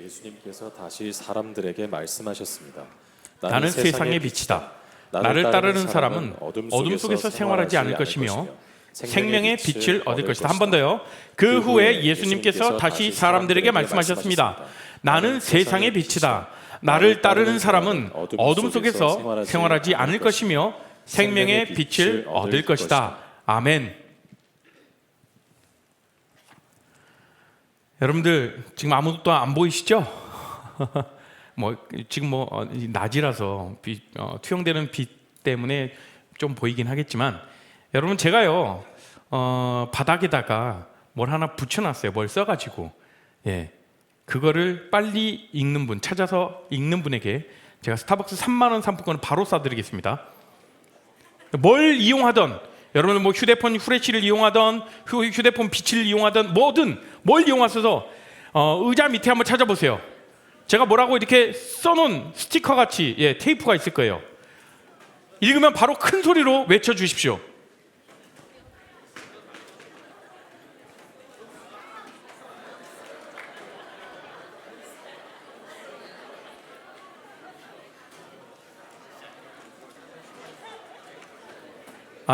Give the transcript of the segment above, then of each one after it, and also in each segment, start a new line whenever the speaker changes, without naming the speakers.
예수님께서 다시 사람들에게 말씀하셨습니다.
나는 세상의 빛이다. 나를 따르는 사람은 어둠 속에서 생활하지 않을 것이며 생명의 빛을 얻을 것이다. 한 번 더요. 그 후에 예수님께서 다시 사람들에게 말씀하셨습니다. 나는 세상의 빛이다. 나를 따르는 사람은 어둠 속에서 생활하지 않을 것이며 생명의 빛을 얻을 것이다. 아멘. 여러분들 지금 아무것도 안 보이시죠? 지금 낮이라서 투영되는 빛 때문에 좀 보이긴 하겠지만, 여러분 제가요 바닥에다가 뭘 하나 붙여놨어요. 뭘 써가지고, 그거를 빨리 읽는 분, 찾아서 읽는 분에게 제가 스타벅스 3만 원 상품권을 바로 쏴드리겠습니다. 뭘 이용하던, 여러분은 뭐 휴대폰 후레쉬를 이용하던, 휴대폰 빛을 이용하던, 뭐든 뭘 이용하셔서 의자 밑에 한번 찾아보세요. 제가 뭐라고 이렇게 써놓은 스티커 같이 테이프가 있을 거예요. 읽으면 바로 큰 소리로 외쳐주십시오.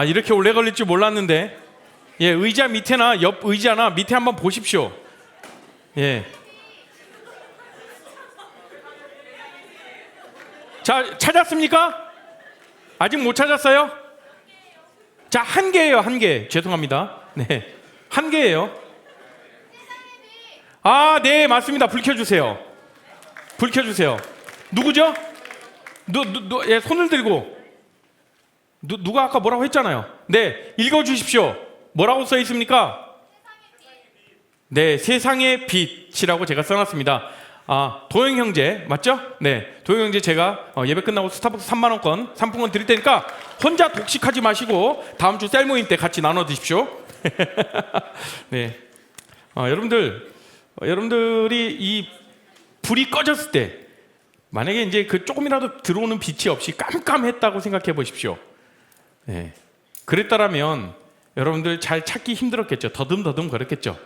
이렇게 오래 걸릴 줄 몰랐는데, 의자 밑에나 옆 의자나 밑에 한번 보십시오. 자, 찾았습니까? 아직 못 찾았어요? 자, 한 개예요, 한 개. 죄송합니다. 네, 한 개예요. 네, 맞습니다. 불 켜주세요. 불 켜주세요. 누구죠? 손을 들고. 누가 아까 뭐라고 했잖아요. 네, 읽어주십시오. 뭐라고 써 있습니까? 네, 세상의 빛이라고 제가 써놨습니다. 도영 형제 맞죠? 네, 도영 형제 제가 예배 끝나고 스타벅스 3만 원권 상품권 드릴 테니까 혼자 독식하지 마시고 다음 주 셀 모임 때 같이 나눠 드십시오. 네, 여러분들이 이 불이 꺼졌을 때 만약에 이제 그 조금이라도 들어오는 빛이 없이 깜깜했다고 생각해 보십시오. 네, 그랬다라면 여러분들 잘 찾기 힘들었겠죠. 더듬더듬 거렸겠죠.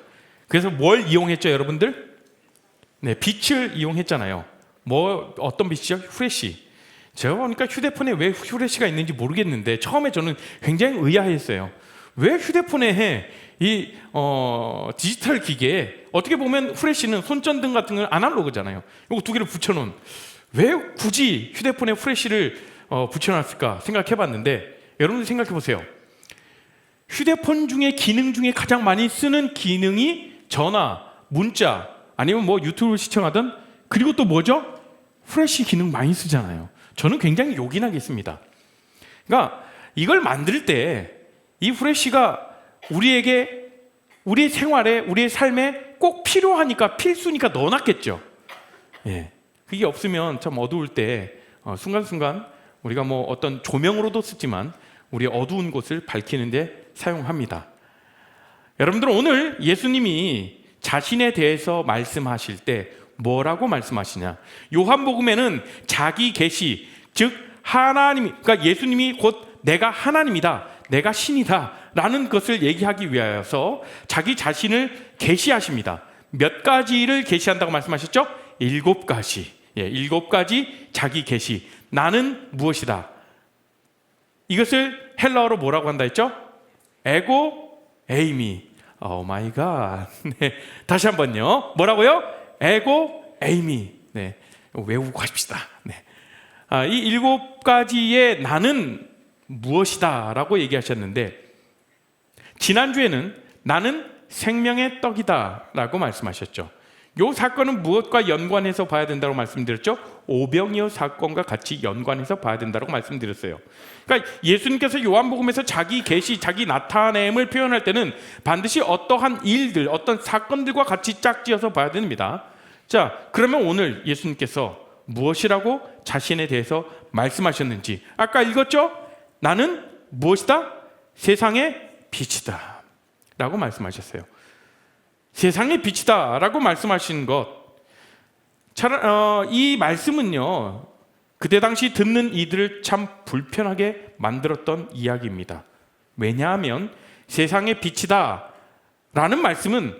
그래서 뭘 이용했죠, 여러분들? 네, 빛을 이용했잖아요. 어떤 빛이죠? 후레쉬. 제가 보니까 휴대폰에 왜 후레쉬가 있는지 모르겠는데 처음에 저는 굉장히 의아했어요. 왜 휴대폰에 이 디지털 기계에, 어떻게 보면 후레쉬는 손전등 같은 건 아날로그잖아요. 이거 두 개를 붙여놓은, 왜 굳이 휴대폰에 후레쉬를 붙여놨을까 생각해봤는데, 여러분들 생각해보세요. 휴대폰 중에 기능 중에 가장 많이 쓰는 기능이 전화, 문자, 아니면 유튜브를 시청하든, 그리고 또 뭐죠? 후레쉬 기능 많이 쓰잖아요. 저는 굉장히 요긴하겠습니다. 그러니까 이걸 만들 때 이 후레쉬가 우리의 생활에, 우리의 삶에 꼭 필요하니까, 필수니까 넣어놨겠죠. 그게 없으면 참 어두울 때 순간순간 우리가 어떤 조명으로도 쓰지만 우리 어두운 곳을 밝히는 데 사용합니다. 여러분들, 오늘 예수님이 자신에 대해서 말씀하실 때 뭐라고 말씀하시냐? 요한복음에는 자기 계시, 즉 하나님, 그러니까 예수님이 곧 내가 하나님이다, 내가 신이다 라는 것을 얘기하기 위하여서 자기 자신을 계시하십니다. 몇 가지를 계시한다고 말씀하셨죠? 7가지. 7가지 자기 계시. 나는 무엇이다. 이것을 헬라어로 뭐라고 한다 했죠? 에고 에이미. 오 마이 갓. 네, 다시 한번요. 뭐라고요? 에고 에이미. 네, 외우고 하십시다. 네. 이 7가지의 나는 무엇이다 라고 얘기하셨는데, 지난주에는 나는 생명의 떡이다 라고 말씀하셨죠. 이 사건은 무엇과 연관해서 봐야 된다고 말씀드렸죠? 오병이어 사건과 같이 연관해서 봐야 된다고 말씀드렸어요. 그러니까 예수님께서 요한복음에서 자기 계시, 자기 나타냄을 표현할 때는 반드시 어떠한 일들, 어떤 사건들과 같이 짝지어서 봐야 됩니다. 자, 그러면 오늘 예수님께서 무엇이라고 자신에 대해서 말씀하셨는지 아까 읽었죠? 나는 무엇이다? 세상의 빛이다 라고 말씀하셨어요. 세상의 빛이다 라고 말씀하신 것, 이 말씀은요, 그때 당시 듣는 이들을 참 불편하게 만들었던 이야기입니다. 왜냐하면 세상의 빛이다 라는 말씀은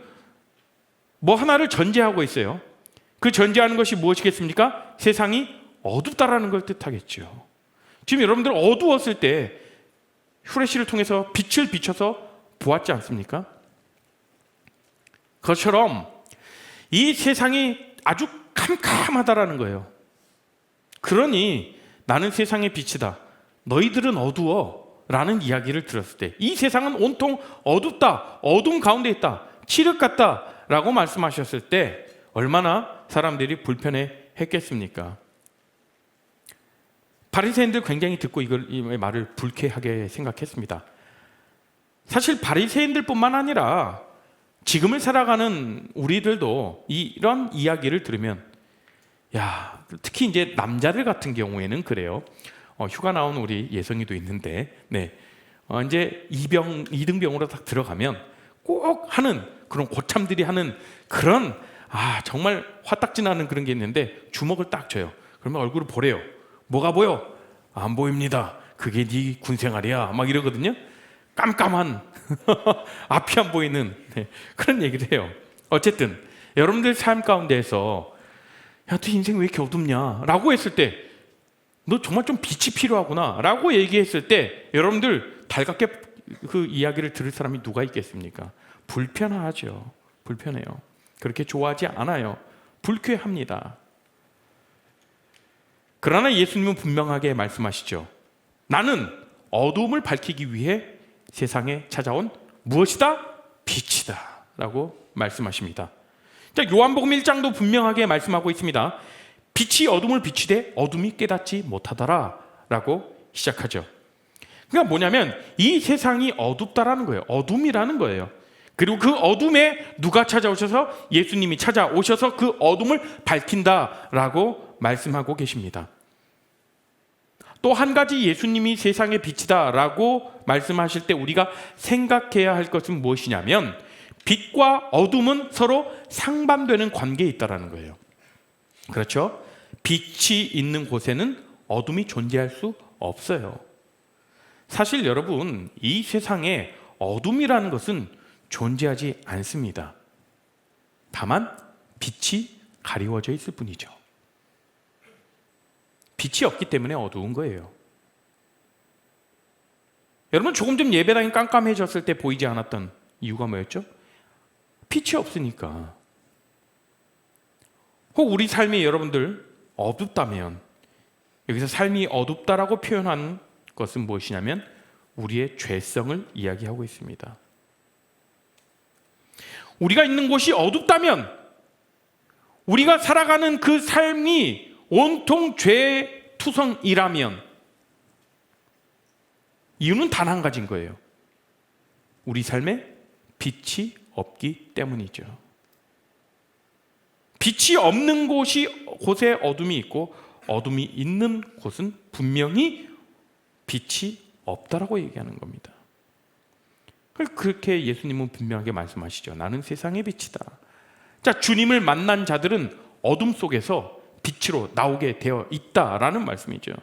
뭐 하나를 전제하고 있어요. 그 전제하는 것이 무엇이겠습니까? 세상이 어둡다라는 걸 뜻하겠죠. 지금 여러분들 어두웠을 때 후레쉬를 통해서 빛을 비춰서 보았지 않습니까? 그것처럼 이 세상이 아주 캄캄하다라는 거예요. 그러니 나는 세상의 빛이다, 너희들은 어두워 라는 이야기를 들었을 때 이 세상은 온통 어둡다, 어둠 가운데 있다, 칠흑 같다 라고 말씀하셨을 때 얼마나 사람들이 불편해 했겠습니까? 바리새인들 굉장히 듣고 이 말을 불쾌하게 생각했습니다. 사실 바리새인들뿐만 아니라 지금을 살아가는 우리들도 이런 이야기를 들으면, 야, 특히 이제 남자들 같은 경우에는 그래요. 휴가 나온 우리 예성이도 있는데, 이제 이등병으로 딱 들어가면 꼭 하는 그런 고참들이 하는 그런 정말 화딱지나는 그런 게 있는데, 주먹을 딱 줘요. 그러면 얼굴을 보래요. 뭐가 보여? 안 보입니다. 그게 네 군생활이야. 막 이러거든요. 깜깜한 앞이 안 보이는 그런 얘기를 해요. 어쨌든 여러분들 삶 가운데에서 야, 너 인생 왜 이렇게 어둡냐? 라고 했을 때, 너 정말 좀 빛이 필요하구나 라고 얘기했을 때 여러분들 달갑게 그 이야기를 들을 사람이 누가 있겠습니까? 불편하죠. 불편해요. 그렇게 좋아하지 않아요. 불쾌합니다. 그러나 예수님은 분명하게 말씀하시죠. 나는 어두움을 밝히기 위해 세상에 찾아온 무엇이다? 빛이다 라고 말씀하십니다. 자, 요한복음 1장도 분명하게 말씀하고 있습니다. 빛이 어둠을 비추되 어둠이 깨닫지 못하더라 라고 시작하죠. 그러니까 뭐냐면 이 세상이 어둡다라는 거예요. 어둠이라는 거예요. 그리고 그 어둠에 누가 찾아오셔서, 예수님이 찾아오셔서 그 어둠을 밝힌다라고 말씀하고 계십니다. 또 한 가지 예수님이 세상의 빛이다 라고 말씀하실 때 우리가 생각해야 할 것은 무엇이냐면, 빛과 어둠은 서로 상반되는 관계에 있다는 거예요. 그렇죠? 빛이 있는 곳에는 어둠이 존재할 수 없어요. 사실 여러분, 이 세상에 어둠이라는 것은 존재하지 않습니다. 다만 빛이 가리워져 있을 뿐이죠. 빛이 없기 때문에 어두운 거예요. 여러분, 조금 전 예배당이 깜깜해졌을 때 보이지 않았던 이유가 뭐였죠? 빛이 없으니까. 혹 우리 삶이 여러분들 어둡다면, 여기서 삶이 어둡다라고 표현한 것은 무엇이냐면 우리의 죄성을 이야기하고 있습니다. 우리가 있는 곳이 어둡다면, 우리가 살아가는 그 삶이 온통 죄투성이라면, 이유는 단 한 가지인 거예요. 우리 삶에 빛이 없기 때문이죠. 빛이 없는 곳에 어둠이 있고, 어둠이 있는 곳은 분명히 빛이 없다라고 얘기하는 겁니다. 그렇게 예수님은 분명하게 말씀하시죠. 나는 세상의 빛이다. 자, 주님을 만난 자들은 어둠 속에서 빛으로 나오게 되어 있다라는 말씀이죠.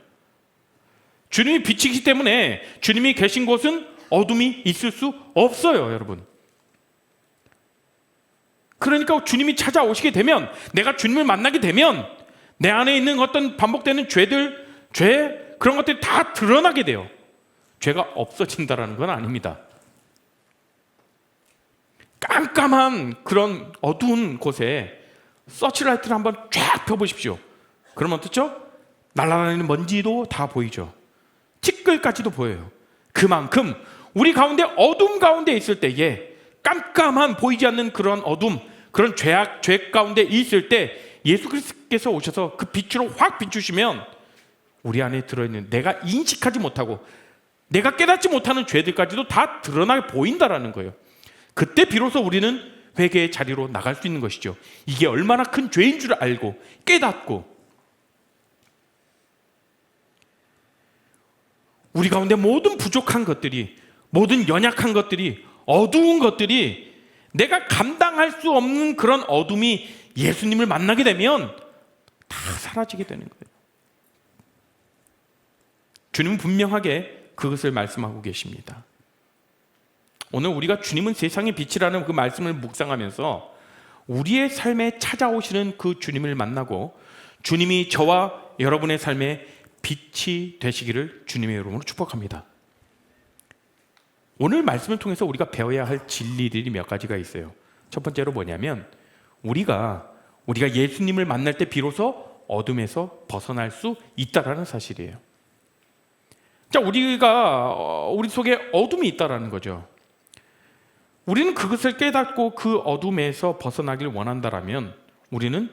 주님이 빛이기 때문에 주님이 계신 곳은 어둠이 있을 수 없어요, 여러분. 그러니까 주님이 찾아오시게 되면, 내가 주님을 만나게 되면 내 안에 있는 어떤 반복되는 죄, 그런 것들이 다 드러나게 돼요. 죄가 없어진다라는 건 아닙니다. 깜깜한 그런 어두운 곳에 서치라이트를 한번 쫙 펴보십시오. 그러면 어떻죠? 날아다니는 먼지도 다 보이죠. 티끌까지도 보여요. 그만큼 우리 가운데 어둠 가운데 있을 때에, 깜깜한 보이지 않는 그런 어둠, 그런 죄 가운데 있을 때 예수 그리스도께서 오셔서 그 빛으로 확 비추시면 우리 안에 들어있는 내가 인식하지 못하고 내가 깨닫지 못하는 죄들까지도 다 드러나 보인다라는 거예요. 그때 비로소 우리는 회개의 자리로 나갈 수 있는 것이죠. 이게 얼마나 큰 죄인 줄 알고 깨닫고, 우리 가운데 모든 부족한 것들이, 모든 연약한 것들이, 어두운 것들이, 내가 감당할 수 없는 그런 어둠이 예수님을 만나게 되면 다 사라지게 되는 거예요. 주님은 분명하게 그것을 말씀하고 계십니다. 오늘 우리가 주님은 세상의 빛이라는 그 말씀을 묵상하면서 우리의 삶에 찾아오시는 그 주님을 만나고 주님이 저와 여러분의 삶에 빛이 되시기를 주님의 이름으로 축복합니다. 오늘 말씀을 통해서 우리가 배워야 할 진리들이 몇 가지가 있어요. 첫 번째로 뭐냐면 우리가 예수님을 만날 때 비로소 어둠에서 벗어날 수 있다라는 사실이에요. 자, 우리 속에 어둠이 있다라는 거죠. 우리는 그것을 깨닫고 그 어둠에서 벗어나길 원한다라면 우리는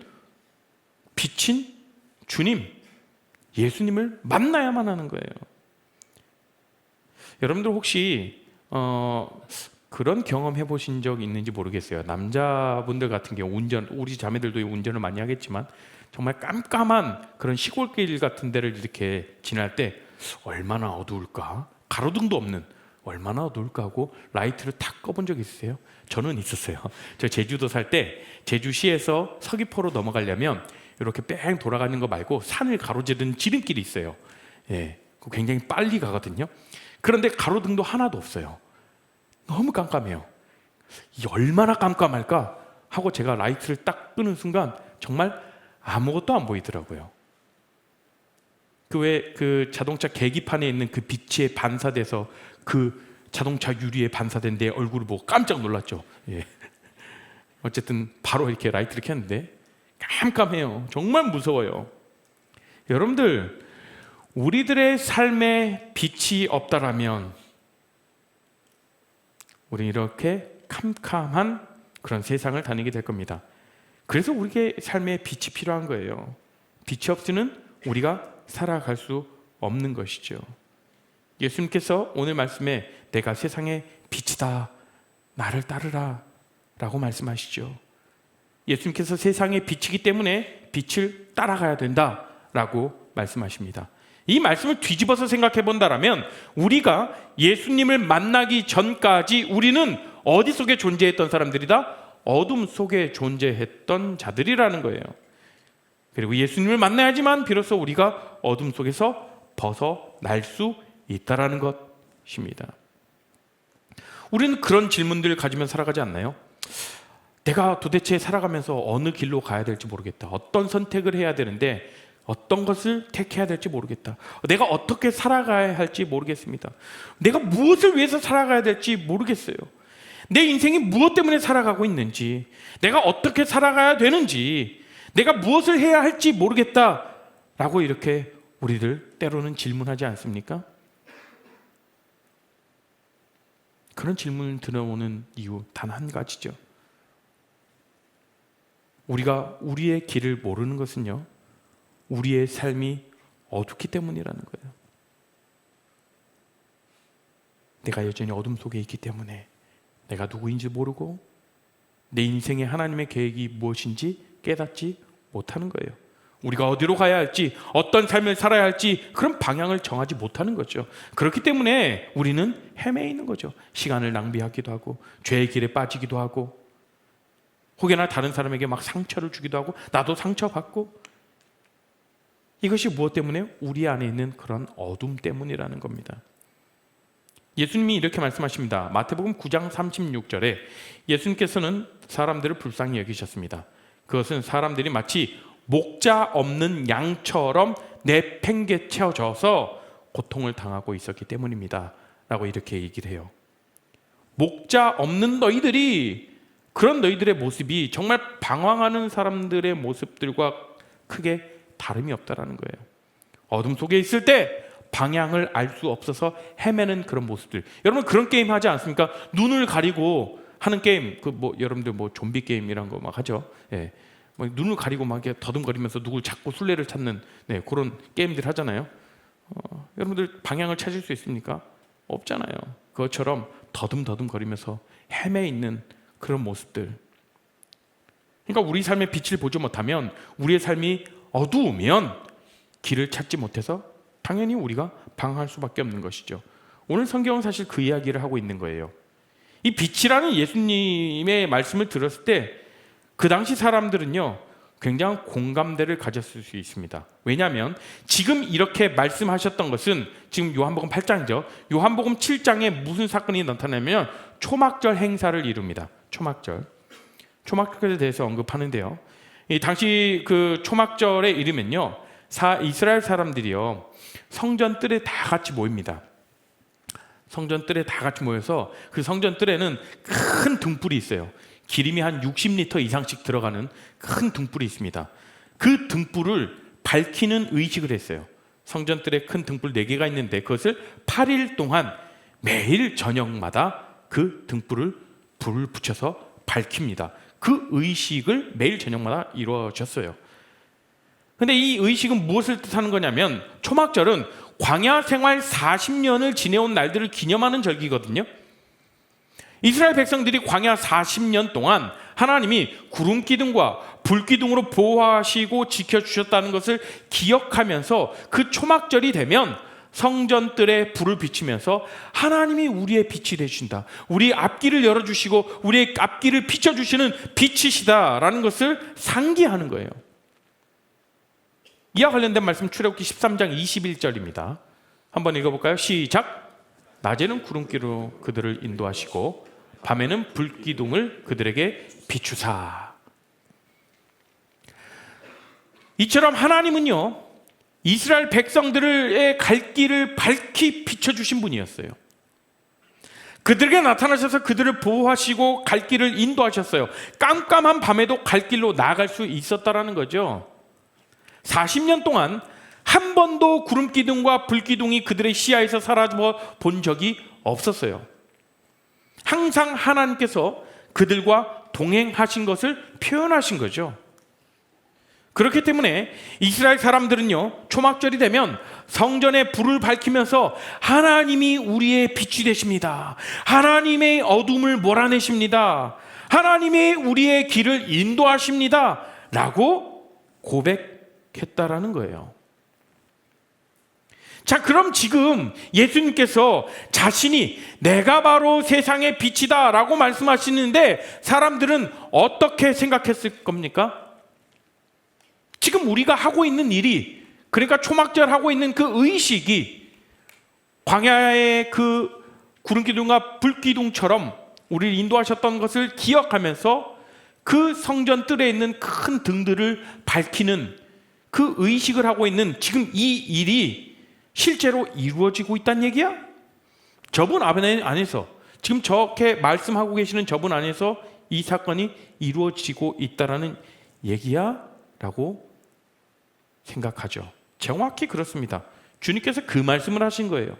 빛인 주님, 예수님을 만나야만 하는 거예요. 여러분들 혹시 그런 경험 해보신 적 있는지 모르겠어요. 남자분들 같은 경우 우리 자매들도 운전을 많이 하겠지만 정말 깜깜한 그런 시골길 같은 데를 이렇게 지날 때 얼마나 어두울까? 가로등도 없는 얼마나 어두울까 하고 라이트를 탁 꺼본 적 있으세요? 저는 있었어요. 저 제주도 살 때 제주시에서 서귀포로 넘어가려면 이렇게 뺑 돌아가는 거 말고 산을 가로지르는 지름길이 있어요. 예, 굉장히 빨리 가거든요. 그런데 가로등도 하나도 없어요. 너무 깜깜해요. 이 얼마나 깜깜할까 하고 제가 라이트를 딱 끄는 순간 정말 아무것도 안 보이더라고요. 그 자동차 계기판에 있는 그 빛에 반사돼서 그 자동차 유리에 반사된 내 얼굴을 보고 깜짝 놀랐죠. 예. 어쨌든 바로 이렇게 라이트를 켰는데 깜깜해요. 정말 무서워요. 여러분들, 우리들의 삶에 빛이 없다라면 우리는 이렇게 캄캄한 그런 세상을 다니게 될 겁니다. 그래서 우리의 삶에 빛이 필요한 거예요. 빛이 없이는 우리가 살아갈 수 없는 것이죠. 예수님께서 오늘 말씀에 내가 세상의 빛이다, 나를 따르라 라고 말씀하시죠. 예수님께서 세상의 빛이기 때문에 빛을 따라가야 된다 라고 말씀하십니다. 이 말씀을 뒤집어서 생각해 본다면 우리가 예수님을 만나기 전까지 우리는 어디 속에 존재했던 사람들이다? 어둠 속에 존재했던 자들이라는 거예요. 그리고 예수님을 만나야지만 비로소 우리가 어둠 속에서 벗어날 수 있다라는 것입니다. 우리는 그런 질문들을 가지면 살아가지 않나요? 내가 도대체 살아가면서 어느 길로 가야 될지 모르겠다. 어떤 선택을 해야 되는데 어떤 것을 택해야 될지 모르겠다. 내가 어떻게 살아가야 할지 모르겠습니다. 내가 무엇을 위해서 살아가야 될지 모르겠어요. 내 인생이 무엇 때문에 살아가고 있는지, 내가 어떻게 살아가야 되는지, 내가 무엇을 해야 할지 모르겠다라고 이렇게 우리들 때로는 질문하지 않습니까? 그런 질문을 들어오는 이유 단 한 가지죠. 우리가 우리의 길을 모르는 것은요, 우리의 삶이 어둡기 때문이라는 거예요. 내가 여전히 어둠 속에 있기 때문에 내가 누구인지 모르고 내 인생에 하나님의 계획이 무엇인지 깨닫지 못하는 거예요. 우리가 어디로 가야 할지, 어떤 삶을 살아야 할지 그런 방향을 정하지 못하는 거죠. 그렇기 때문에 우리는 헤매 있는 거죠. 시간을 낭비하기도 하고 죄의 길에 빠지기도 하고 혹여나 다른 사람에게 막 상처를 주기도 하고 나도 상처받고, 이것이 무엇 때문에? 우리 안에 있는 그런 어둠 때문이라는 겁니다. 예수님이 이렇게 말씀하십니다. 마태복음 9장 36절에 예수님께서는 사람들을 불쌍히 여기셨습니다. 그것은 사람들이 마치 목자 없는 양처럼 내팽개쳐져서 고통을 당하고 있었기 때문입니다 라고 이렇게 얘기를 해요. 목자 없는 너희들이, 그런 너희들의 모습이 정말 방황하는 사람들의 모습들과 크게 다름이 없다라는 거예요. 어둠 속에 있을 때 방향을 알 수 없어서 헤매는 그런 모습들. 여러분 그런 게임 하지 않습니까? 눈을 가리고 하는 게임, 여러분들 좀비 게임이란 거 막 하죠. 예. 눈을 가리고 막 더듬거리면서 누굴 잡고 술래를 찾는 그런 게임들 하잖아요. 여러분들 방향을 찾을 수 있습니까? 없잖아요. 그것처럼 더듬거리면서 헤매 있는 그런 모습들. 그러니까 우리 삶의 빛을 보지 못하면, 우리의 삶이 어두우면 길을 찾지 못해서 당연히 우리가 방황할 수밖에 없는 것이죠. 오늘 성경은 사실 그 이야기를 하고 있는 거예요. 이 빛이라는 예수님의 말씀을 들었을 때 그 당시 사람들은요 굉장한 공감대를 가졌을 수 있습니다. 왜냐하면 지금 이렇게 말씀하셨던 것은 지금 요한복음 8장이죠. 요한복음 7장에 무슨 사건이 나타나면 초막절 행사를 이룹니다. 초막절 초막절에 대해서 언급하는데요. 이 당시 그 초막절에 이르면요, 이스라엘 사람들이요 성전 뜰에 다 같이 모입니다. 성전 뜰에 다 같이 모여서 그 성전 뜰에는 큰 등불이 있어요. 기름이 한 60리터 이상씩 들어가는 큰 등불이 있습니다. 그 등불을 밝히는 의식을 했어요. 성전 뜰에 큰 등불 4개가 있는데 그것을 8일 동안 매일 저녁마다 그 등불을 불을 붙여서 밝힙니다. 그 의식을 매일 저녁마다 이루어졌어요. 근데 이 의식은 무엇을 뜻하는 거냐면, 초막절은 광야 생활 40년을 지내온 날들을 기념하는 절기거든요. 이스라엘 백성들이 광야 40년 동안 하나님이 구름 기둥과 불 기둥으로 보호하시고 지켜주셨다는 것을 기억하면서 그 초막절이 되면 성전뜰에 불을 비추면서 하나님이 우리의 빛이 되신다, 우리 앞길을 열어주시고 우리의 앞길을 비춰주시는 빛이시다라는 것을 상기하는 거예요. 이와 관련된 말씀 출애굽기 13장 21절입니다. 한번 읽어볼까요? 시작. 낮에는 구름기로 그들을 인도하시고 밤에는 불기둥을 그들에게 비추사. 이처럼 하나님은요 이스라엘 백성들의 갈 길을 밝히 비춰주신 분이었어요. 그들에게 나타나셔서 그들을 보호하시고 갈 길을 인도하셨어요. 깜깜한 밤에도 갈 길로 나아갈 수 있었다라는 거죠. 40년 동안 한 번도 구름기둥과 불기둥이 그들의 시야에서 사라져 본 적이 없었어요. 항상 하나님께서 그들과 동행하신 것을 표현하신 거죠. 그렇기 때문에 이스라엘 사람들은요 초막절이 되면 성전에 불을 밝히면서 하나님이 우리의 빛이 되십니다, 하나님의 어둠을 몰아내십니다, 하나님이 우리의 길을 인도하십니다 라고 고백했다라는 거예요. 자, 그럼 지금 예수님께서 자신이 내가 바로 세상의 빛이다 라고 말씀하시는데 사람들은 어떻게 생각했을 겁니까? 지금 우리가 하고 있는 일이, 그러니까 초막절 하고 있는 그 의식이 광야의 그 구름기둥과 불기둥처럼 우리를 인도하셨던 것을 기억하면서 그 성전 뜰에 있는 큰 등들을 밝히는 그 의식을 하고 있는 지금 이 일이 실제로 이루어지고 있다는 얘기야? 저분 안에서, 지금 저렇게 말씀하고 계시는 저분 안에서 이 사건이 이루어지고 있다라는 얘기야? 라고 생각하죠. 정확히 그렇습니다. 주님께서 그 말씀을 하신 거예요.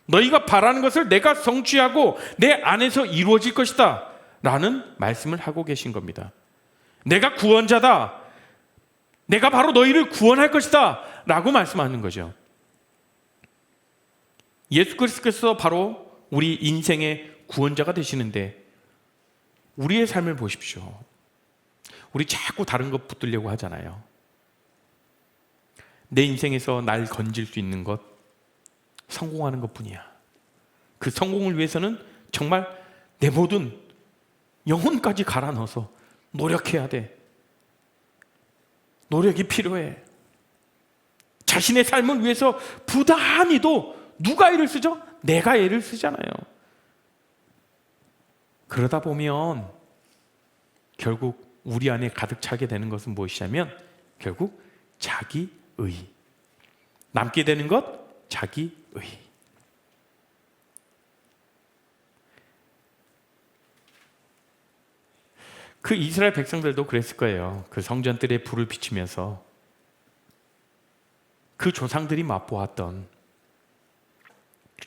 너희가 바라는 것을 내가 성취하고 내 안에서 이루어질 것이다 라는 말씀을 하고 계신 겁니다. 내가 구원자다, 내가 바로 너희를 구원할 것이다 라고 말씀하는 거죠. 예수 그리스도께서 바로 우리 인생의 구원자가 되시는데 우리의 삶을 보십시오. 우리 자꾸 다른 것 붙들려고 하잖아요. 내 인생에서 날 건질 수 있는 것, 성공하는 것뿐이야. 그 성공을 위해서는 정말 내 모든 영혼까지 갈아 넣어서 노력해야 돼. 노력이 필요해. 자신의 삶을 위해서 부단히도 누가 애를 쓰죠? 내가 애를 쓰잖아요. 그러다 보면 결국 우리 안에 가득 차게 되는 것은 무엇이냐면 결국 자기의, 남게 되는 것 자기의. 그 이스라엘 백성들도 그랬을 거예요. 그 성전뜰에 불을 비추면서 그 조상들이 맛보았던,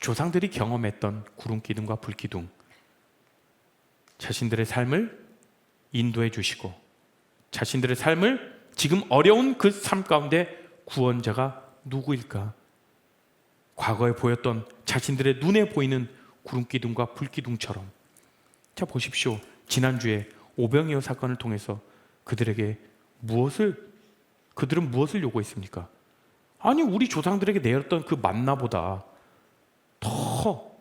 조상들이 경험했던 구름기둥과 불기둥, 자신들의 삶을 인도해 주시고 자신들의 삶을 지금 어려운 그 삶 가운데 구원자가 누구일까? 과거에 보였던 자신들의 눈에 보이는 구름기둥과 불기둥처럼. 자, 보십시오. 지난주에 오병이어 사건을 통해서 그들은 무엇을 요구했습니까? 아니, 우리 조상들에게 내렸던 그 만나보다 더,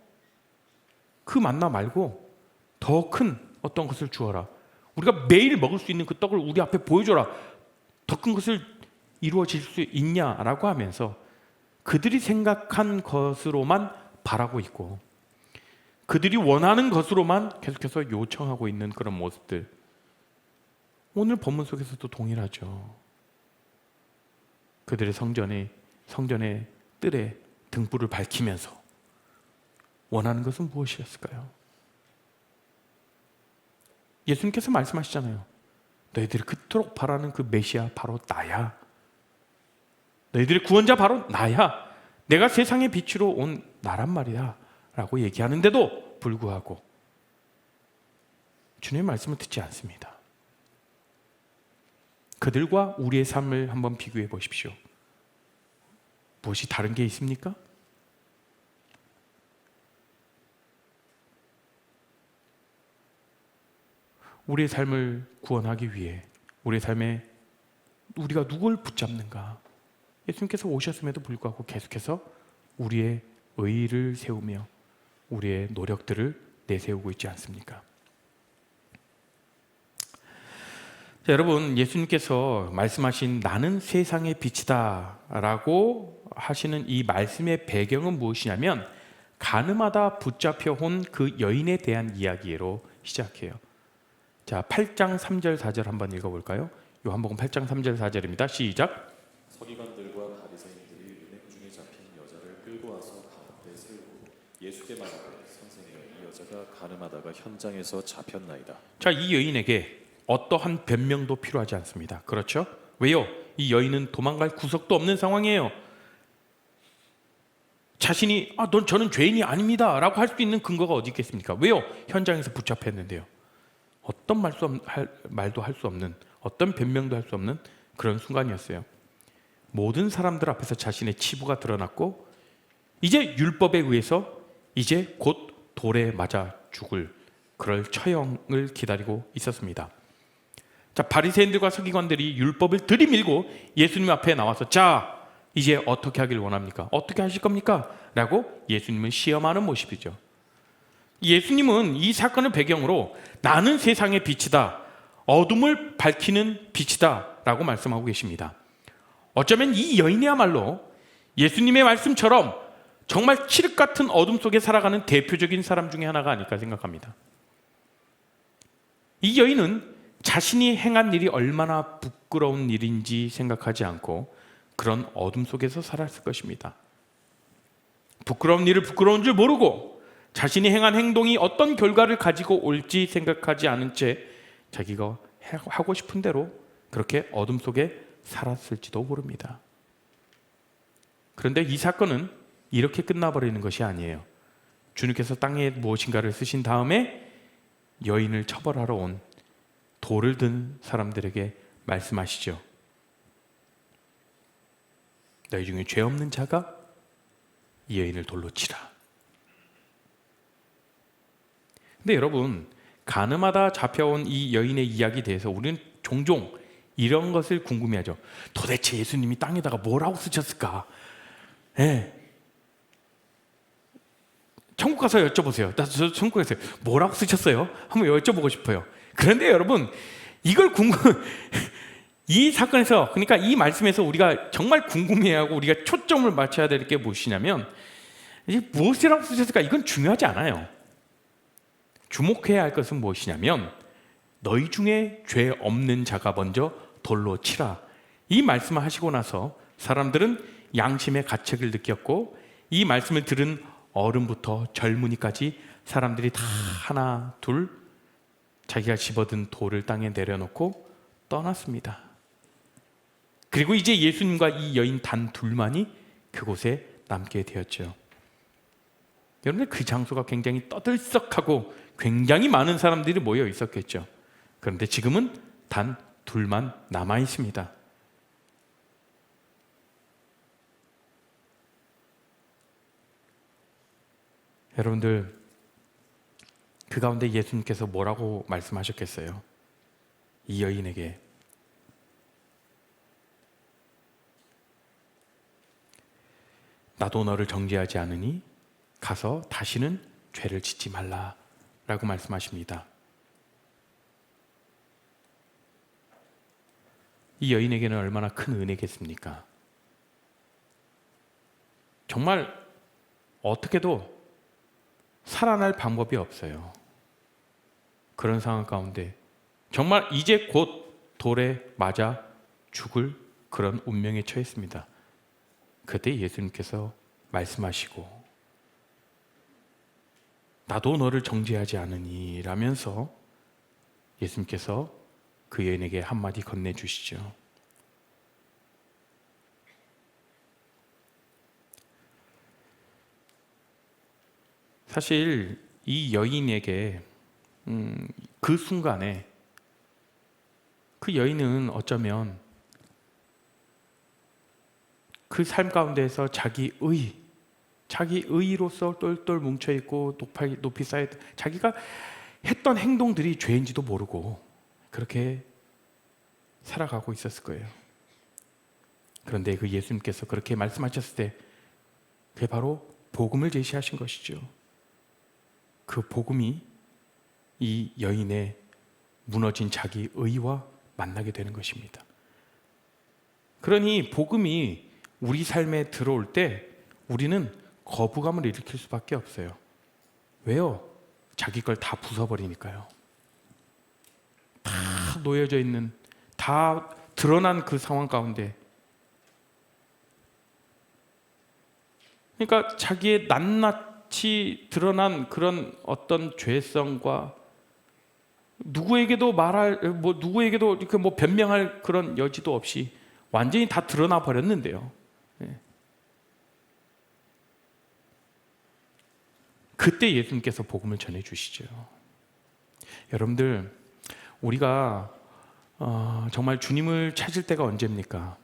그 만나 말고 더 큰 어떤 것을 주어라. 우리가 매일 먹을 수 있는 그 떡을 우리 앞에 보여줘라. 더 큰 것을 이루어질 수 있냐라고 하면서 그들이 생각한 것으로만 바라고 있고, 그들이 원하는 것으로만 계속해서 요청하고 있는 그런 모습들, 오늘 본문 속에서도 동일하죠. 그들의 성전의 뜰에 등불을 밝히면서 원하는 것은 무엇이었을까요? 예수님께서 말씀하시잖아요. 너희들이 그토록 바라는 그 메시아 바로 나야. 너희들의 구원자 바로 나야. 내가 세상의 빛으로 온 나란 말이야 라고 얘기하는데도 불구하고 주님의 말씀을 듣지 않습니다. 그들과 우리의 삶을 한번 비교해 보십시오. 무엇이 다른 게 있습니까? 우리의 삶을 구원하기 위해 우리의 삶에 우리가 누굴 붙잡는가? 예수님께서 오셨음에도 불구하고 계속해서 우리의 의의를 세우며 우리의 노력들을 내세우고 있지 않습니까? 자, 여러분, 예수님께서 말씀하신 나는 세상의 빛이다 라고 하시는 이 말씀의 배경은 무엇이냐면 가늠하다 붙잡혀 온 그 여인에 대한 이야기로 시작해요. 자, 8장 3절 4절 한번 읽어볼까요? 요한복음 8장 3절 4절입니다. 시작.
서기관들과 바리새인들이 은행 중에 잡힌 여자를 끌고 와서 가운데 세우고 예수께 말하되 선생이여 이 여자가 가늠하다가 현장에서 잡혔나이다.
자, 이 여인에게 어떠한 변명도 필요하지 않습니다. 그렇죠? 왜요? 이 여인은 도망갈 구석도 없는 상황이에요. 자신이 저는 죄인이 아닙니다 라고 할 수 있는 근거가 어디 있겠습니까? 왜요? 현장에서 붙잡혔는데요. 어떤 말도 할 수 없는, 어떤 변명도 할 수 없는 그런 순간이었어요. 모든 사람들 앞에서 자신의 치부가 드러났고 이제 율법에 의해서 이제 곧 돌에 맞아 죽을 그럴 처형을 기다리고 있었습니다. 자, 바리새인들과 서기관들이 율법을 들이밀고 예수님 앞에 나와서 자, 이제 어떻게 하길 원합니까? 어떻게 하실 겁니까? 라고 예수님을 시험하는 모습이죠. 예수님은 이 사건을 배경으로 나는 세상의 빛이다, 어둠을 밝히는 빛이다 라고 말씀하고 계십니다. 어쩌면 이 여인이야말로 예수님의 말씀처럼 정말 칠흑 같은 어둠 속에 살아가는 대표적인 사람 중에 하나가 아닐까 생각합니다. 이 여인은 자신이 행한 일이 얼마나 부끄러운 일인지 생각하지 않고 그런 어둠 속에서 살았을 것입니다. 부끄러운 일을 부끄러운 줄 모르고 자신이 행한 행동이 어떤 결과를 가지고 올지 생각하지 않은 채 자기가 하고 싶은 대로 그렇게 어둠 속에 살았을지도 모릅니다. 그런데 이 사건은 이렇게 끝나버리는 것이 아니에요. 주님께서 땅에 무엇인가를 쓰신 다음에 여인을 처벌하러 온 돌을 든 사람들에게 말씀하시죠. 너희 중에 죄 없는 자가 이 여인을 돌로 치라. 근데 여러분, 가늠하다 잡혀온 이 여인의 이야기에 대해서 우리는 종종 이런 것을 궁금해하죠. 도대체 예수님이 땅에다가 뭐라고 쓰셨을까? 천국 가서 여쭤보세요. 저 천국 가서 뭐라고 쓰셨어요? 한번 여쭤보고 싶어요. 그런데 여러분, 이걸 이 사건에서, 그러니까 이 말씀에서 우리가 정말 궁금해하고 우리가 초점을 맞춰야 될 게 무엇이냐면, 이게 무엇이라고 쓰셨을까? 이건 중요하지 않아요. 주목해야 할 것은 무엇이냐면 너희 중에 죄 없는 자가 먼저 돌로 치라. 이 말씀을 하시고 나서 사람들은 양심의 가책을 느꼈고 이 말씀을 들은 어른부터 젊은이까지 사람들이 다 하나 둘 자기가 집어든 돌을 땅에 내려놓고 떠났습니다. 그리고 이제 예수님과 이 여인 단 둘만이 그곳에 남게 되었죠. 여러분, 그 장소가 굉장히 떠들썩하고 굉장히 많은 사람들이 모여 있었겠죠. 그런데 지금은 단 둘만 남아 있습니다. 여러분들, 그 가운데 예수님께서 뭐라고 말씀하셨겠어요? 이 여인에게 나도 너를 정죄하지 않으니 가서 다시는 죄를 짓지 말라라고 말씀하십니다. 이 여인에게는 얼마나 큰 은혜겠습니까? 정말 어떻게도 살아날 방법이 없어요. 그런 상황 가운데 정말 이제 곧 돌에 맞아 죽을 그런 운명에 처했습니다. 그때 예수님께서 말씀하시고 나도 너를 정죄하지 않으니 라면서 예수님께서 그 여인에게 한마디 건네주시죠. 사실 이 여인에게 그 순간에 그 여인은 어쩌면 그 삶 가운데에서 자기 의로서 똘똘 뭉쳐있고 높이 쌓여있던 자기가 했던 행동들이 죄인지도 모르고 그렇게 살아가고 있었을 거예요. 그런데 그 예수님께서 그렇게 말씀하셨을 때 그게 바로 복음을 제시하신 것이죠. 그 복음이 이 여인의 무너진 자기 의와 만나게 되는 것입니다. 그러니 복음이 우리 삶에 들어올 때 우리는 거부감을 일으킬 수밖에 없어요. 왜요? 자기 걸 다 부숴버리니까요. 다 놓여져 있는, 다 드러난 그 상황 가운데, 그러니까 자기의 낱낱이 드러난 그런 어떤 죄성과 누구에게도 누구에게도 이렇게 변명할 그런 여지도 없이 완전히 다 드러나 버렸는데요. 네. 그때 예수님께서 복음을 전해 주시죠. 여러분들, 우리가 정말 주님을 찾을 때가 언제입니까?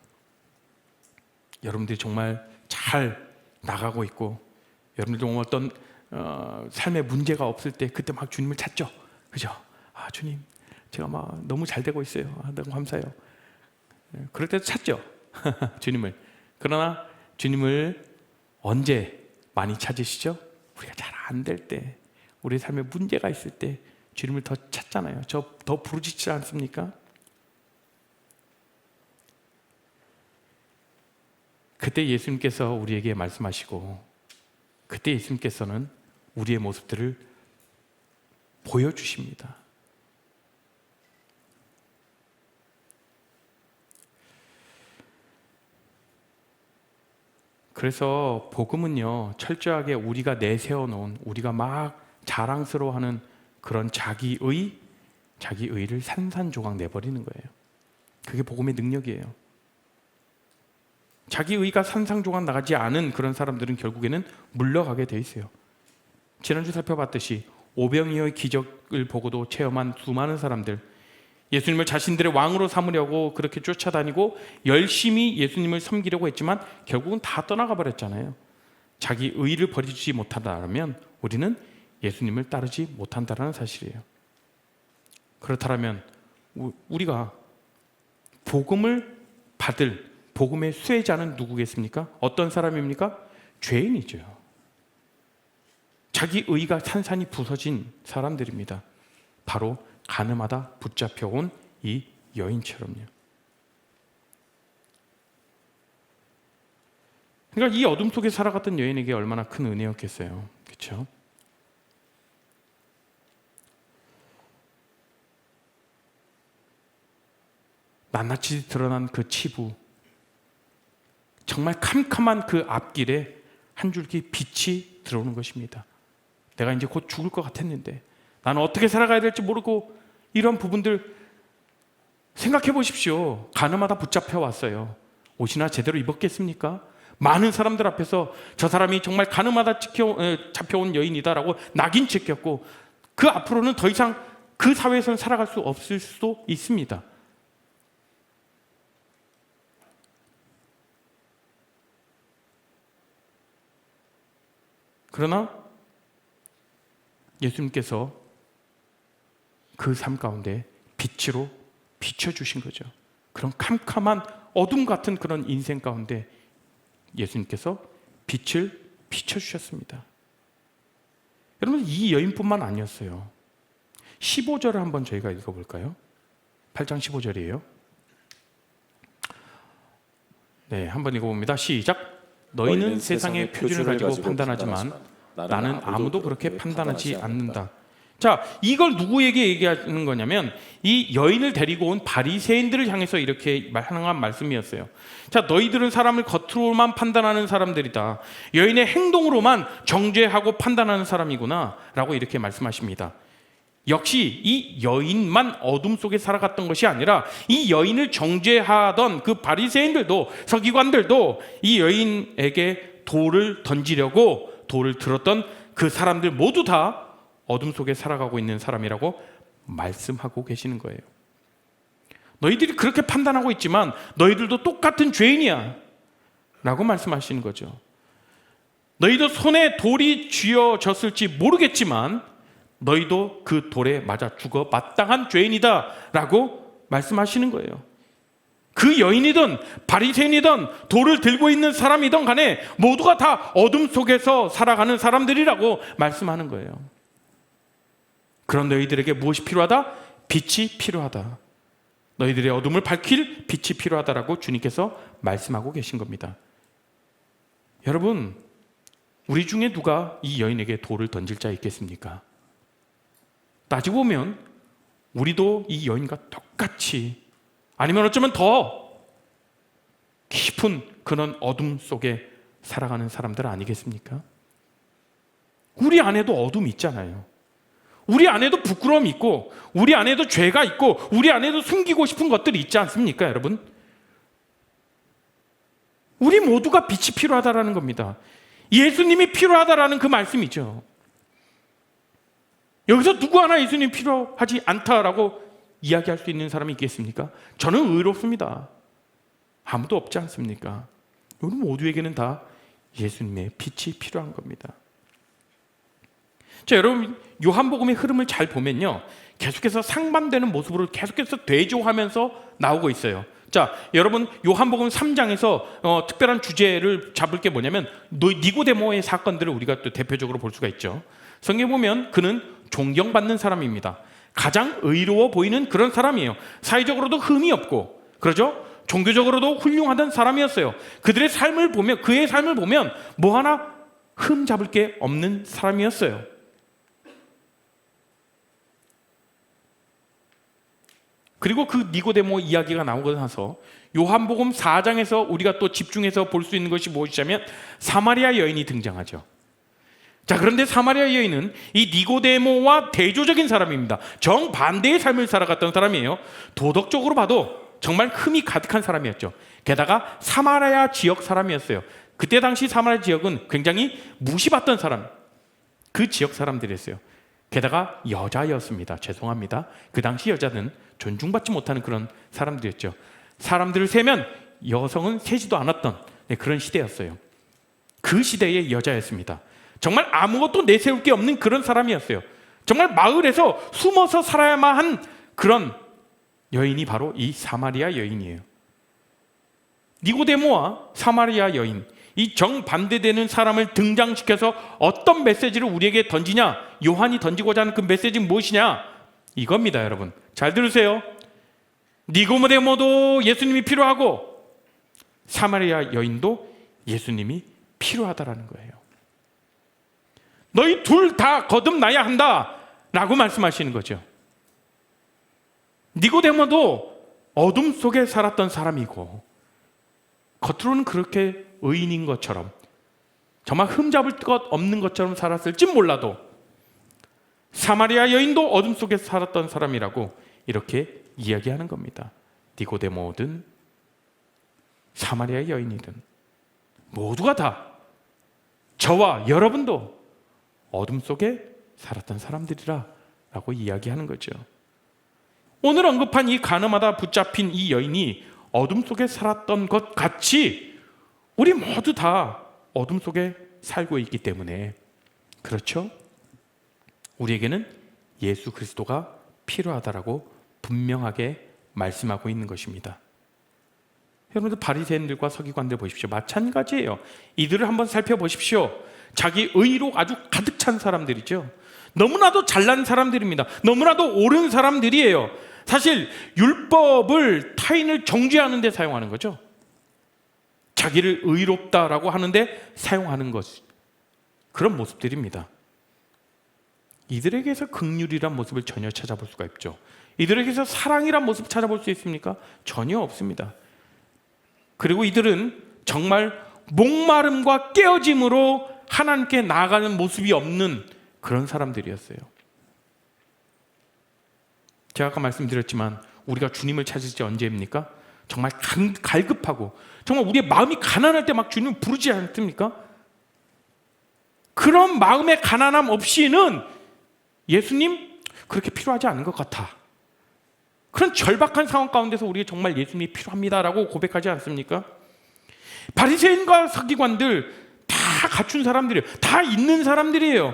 여러분들이 정말 잘 나가고 있고 여러분들 정말 어떤 삶에 문제가 없을 때 그때 막 주님을 찾죠. 그죠? 주님, 제가 막 너무 잘 되고 있어요. 너무 감사해요. 그럴 때도 찾죠. 주님을. 그러나 주님을 언제 많이 찾으시죠? 우리가 잘 안 될 때, 우리 삶에 문제가 있을 때 주님을 더 찾잖아요. 저 더 부르짖지 않습니까? 그때 예수님께서 우리에게 말씀하시고 그때 예수님께서는 우리의 모습들을 보여주십니다. 그래서 복음은요, 철저하게 우리가 내세워 놓은, 우리가 막 자랑스러워하는 그런 자기의를 산산조각 내버리는 거예요. 그게 복음의 능력이에요. 자기의가 산산조각 나가지 않은 그런 사람들은 결국에는 물러가게 돼 있어요. 지난주 살펴봤듯이 오병이어의 기적을 보고도 체험한 수많은 사람들, 예수님을 자신들의 왕으로 삼으려고 그렇게 쫓아다니고 열심히 예수님을 섬기려고 했지만 결국은 다 떠나가 버렸잖아요. 자기 의를 버리지 못한다면 우리는 예수님을 따르지 못한다는 사실이에요. 그렇다면 우리가 복음을 받을 복음의 수혜자는 누구겠습니까? 어떤 사람입니까? 죄인이죠. 자기 의가 산산이 부서진 사람들입니다. 바로 가늠하다 붙잡혀온 이 여인처럼요. 그러니까 이 어둠 속에 살아갔던 여인에게 얼마나 큰 은혜였겠어요. 그렇죠? 낱낱이 드러난 그 치부, 정말 캄캄한 그 앞길에 한 줄기 빛이 들어오는 것입니다. 내가 이제 곧 죽을 것 같았는데 나는 어떻게 살아가야 될지 모르고, 이런 부분들 생각해 보십시오. 가늠하다 붙잡혀 왔어요. 옷이나 제대로 입었겠습니까? 많은 사람들 앞에서 저 사람이 정말 가늠하다 잡혀온 여인이다라고 낙인 찍혔고, 그 앞으로는 더 이상 그 사회에서는 살아갈 수 없을 수도 있습니다. 그러나 예수님께서 그 삶 가운데 빛으로 비춰주신 거죠. 그런 캄캄한 어둠 같은 그런 인생 가운데 예수님께서 빛을 비춰주셨습니다. 여러분, 이 여인뿐만 아니었어요. 15절을 한번 저희가 읽어볼까요? 8장 15절이에요. 네, 한번 읽어봅니다. 시작. 너희는 세상의 표준을 가지고 판단하지만 나는 아무도 그렇게 판단하지 않는다. 자, 이걸 누구에게 얘기하는 거냐면 이 여인을 데리고 온 바리새인들을 향해서 이렇게 하는 말씀이었어요. 자, 너희들은 사람을 겉으로만 판단하는 사람들이다. 여인의 행동으로만 정죄하고 판단하는 사람이구나 라고 이렇게 말씀하십니다. 역시 이 여인만 어둠 속에 살아갔던 것이 아니라 이 여인을 정죄하던 그 바리새인들도, 서기관들도 이 여인에게 돌을 던지려고 돌을 들었던 그 사람들 모두 다 어둠 속에 살아가고 있는 사람이라고 말씀하고 계시는 거예요. 너희들이 그렇게 판단하고 있지만 너희들도 똑같은 죄인이야 라고 말씀하시는 거죠. 너희도 손에 돌이 쥐어졌을지 모르겠지만 너희도 그 돌에 맞아 죽어 마땅한 죄인이다 라고 말씀하시는 거예요. 그 여인이든 바리새인이든 돌을 들고 있는 사람이든 간에 모두가 다 어둠 속에서 살아가는 사람들이라고 말씀하는 거예요. 그런 너희들에게 무엇이 필요하다? 빛이 필요하다. 너희들의 어둠을 밝힐 빛이 필요하다라고 주님께서 말씀하고 계신 겁니다. 여러분, 우리 중에 누가 이 여인에게 돌을 던질 자 있겠습니까? 따지고 보면 우리도 이 여인과 똑같이, 아니면 어쩌면 더 깊은 그런 어둠 속에 살아가는 사람들 아니겠습니까? 우리 안에도 어둠이 있잖아요. 우리 안에도 부끄러움이 있고, 우리 안에도 죄가 있고, 우리 안에도 숨기고 싶은 것들이 있지 않습니까, 여러분? 우리 모두가 빛이 필요하다라는 겁니다. 예수님이 필요하다라는 그 말씀이죠. 여기서 누구 하나 예수님 필요하지 않다라고 이야기할 수 있는 사람이 있겠습니까? 저는 의롭습니다. 아무도 없지 않습니까? 우리 모두에게는 다 예수님의 빛이 필요한 겁니다. 자, 여러분, 요한복음의 흐름을 잘 보면요, 계속해서 상반되는 모습으로 계속해서 대조하면서 나오고 있어요. 자, 여러분, 요한복음 3장에서 특별한 주제를 잡을 게 뭐냐면 니고데모의 사건들을 우리가 또 대표적으로 볼 수가 있죠. 성경에 보면 그는 존경받는 사람입니다. 가장 의로워 보이는 그런 사람이에요. 사회적으로도 흠이 없고, 그러죠? 종교적으로도 훌륭하던 사람이었어요. 그들의 삶을 보면, 그의 삶을 보면 뭐 하나 흠 잡을 게 없는 사람이었어요. 그리고 그 니고데모 이야기가 나오고 나서 요한복음 4장에서 우리가 또 집중해서 볼 수 있는 것이 무엇이냐면 사마리아 여인이 등장하죠. 자, 그런데 사마리아 여인은 이 니고데모와 대조적인 사람입니다. 정반대의 삶을 살아갔던 사람이에요. 도덕적으로 봐도 정말 흠이 가득한 사람이었죠. 게다가 사마리아 지역 사람이었어요. 그때 당시 사마리아 지역은 굉장히 무시받던 사람, 그 지역 사람들이었어요. 게다가 여자였습니다. 죄송합니다. 그 당시 여자는 존중받지 못하는 그런 사람들이었죠. 사람들을 세면 여성은 세지도 않았던 그런 시대였어요. 그 시대의 여자였습니다. 정말 아무것도 내세울 게 없는 그런 사람이었어요. 정말 마을에서 숨어서 살아야만 한 그런 여인이 바로 이 사마리아 여인이에요. 니고데모와 사마리아 여인, 이 정반대되는 사람을 등장시켜서 어떤 메시지를 우리에게 던지냐? 요한이 던지고자 하는 그 메시지는 무엇이냐? 이겁니다, 여러분. 잘 들으세요. 니고데모도 예수님이 필요하고 사마리아 여인도 예수님이 필요하다라는 거예요. 너희 둘 다 거듭나야 한다라고 말씀하시는 거죠. 니고데모도 어둠 속에 살았던 사람이고 겉으로는 그렇게 의인인 것처럼, 정말 흠잡을 것 없는 것처럼 살았을지 몰라도 사마리아 여인도 어둠 속에 살았던 사람이라고 이렇게 이야기하는 겁니다. 니고데모든 사마리아 여인이든 모두가 다, 저와 여러분도 어둠 속에 살았던 사람들이라 라고 이야기하는 거죠. 오늘 언급한 이 가늠하다 붙잡힌 이 여인이 어둠 속에 살았던 것 같이 우리 모두 다 어둠 속에 살고 있기 때문에, 그렇죠? 우리에게는 예수 그리스도가 필요하다라고 분명하게 말씀하고 있는 것입니다. 여러분들 바리새인들과 서기관들 보십시오. 마찬가지예요. 이들을 한번 살펴보십시오. 자기 의로 아주 가득 찬 사람들이죠. 너무나도 잘난 사람들입니다. 너무나도 옳은 사람들이에요. 사실 율법을 타인을 정죄하는 데 사용하는 거죠. 자기를 의롭다라고 하는데 사용하는 것. 그런 모습들입니다. 이들에게서 긍휼이란 모습을 전혀 찾아볼 수가 없죠. 이들에게서 사랑이란 모습을 찾아볼 수 있습니까? 전혀 없습니다. 그리고 이들은 정말 목마름과 깨어짐으로 하나님께 나아가는 모습이 없는 그런 사람들이었어요. 제가 아까 말씀드렸지만 우리가 주님을 찾을 때 언제입니까? 정말 갈급하고 정말 우리의 마음이 가난할 때 막 주님을 부르지 않습니까? 그런 마음의 가난함 없이는 예수님 그렇게 필요하지 않은 것 같아. 그런 절박한 상황 가운데서 우리가 정말 예수님이 필요합니다라고 고백하지 않습니까? 바리새인과 서기관들 다 갖춘 사람들이에요. 다 있는 사람들이에요.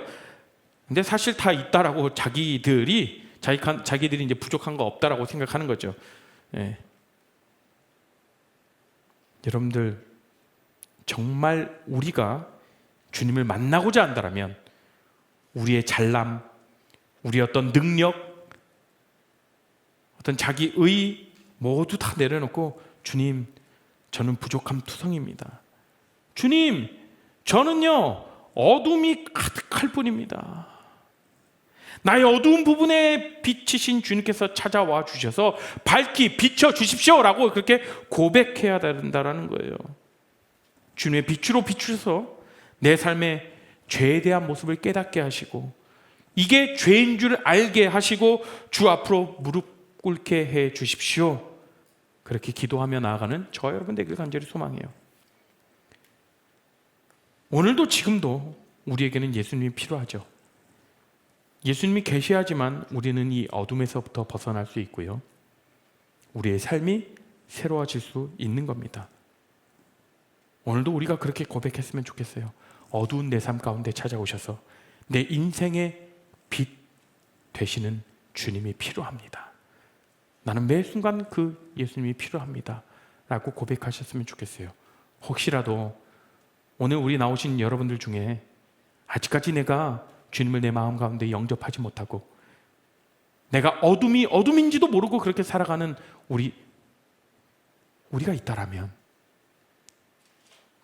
근데 사실 다 있다라고 자기들이 이제 부족한 거 없다라고 생각하는 거죠. 예. 여러분들 정말 우리가 주님을 만나고자 한다면 우리의 잘남, 우리의 어떤 능력, 어떤 자기의 모두 다 내려놓고 주님, 저는 부족함 투성입니다. 주님, 저는요 어둠이 가득할 뿐입니다. 나의 어두운 부분에 비치신 주님께서 찾아와 주셔서 밝히 비춰 주십시오라고 그렇게 고백해야 된다는 거예요. 주님의 빛으로 비추셔서 내 삶의 죄에 대한 모습을 깨닫게 하시고 이게 죄인 줄 알게 하시고 주 앞으로 무릎 꿇게 해 주십시오. 그렇게 기도하며 나아가는 저와 여러분 되길 간절히 소망해요. 오늘도 지금도 우리에게는 예수님이 필요하죠. 예수님이 계셔야지만 우리는 이 어둠에서부터 벗어날 수 있고요. 우리의 삶이 새로워질 수 있는 겁니다. 오늘도 우리가 그렇게 고백했으면 좋겠어요. 어두운 내 삶 가운데 찾아오셔서 내 인생의 빛 되시는 주님이 필요합니다. 나는 매 순간 그 예수님이 필요합니다 라고 고백하셨으면 좋겠어요. 혹시라도 오늘 우리 나오신 여러분들 중에 아직까지 내가 주님을 내 마음 가운데 영접하지 못하고 내가 어둠이 어둠인지도 모르고 그렇게 살아가는 우리가 있다라면,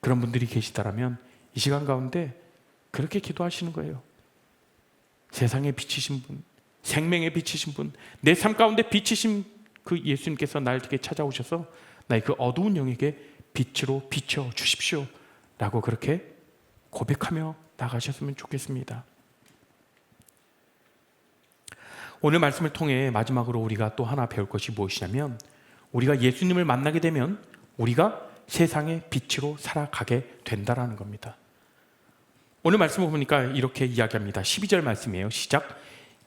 그런 분들이 계시다라면 이 시간 가운데 그렇게 기도하시는 거예요. 세상에 비치신 분, 생명에 비치신 분, 내 삶 가운데 비치신 그 예수님께서 나에게 찾아오셔서 나의 그 어두운 영에게 빛으로 비춰 주십시오 라고 그렇게 고백하며 나가셨으면 좋겠습니다. 오늘 말씀을 통해 마지막으로 우리가 또 하나 배울 것이 무엇이냐면, 우리가 예수님을 만나게 되면 우리가 세상의 빛으로 살아가게 된다라는 겁니다. 오늘 말씀을 보니까 이렇게 이야기합니다. 12절 말씀이에요. 시작.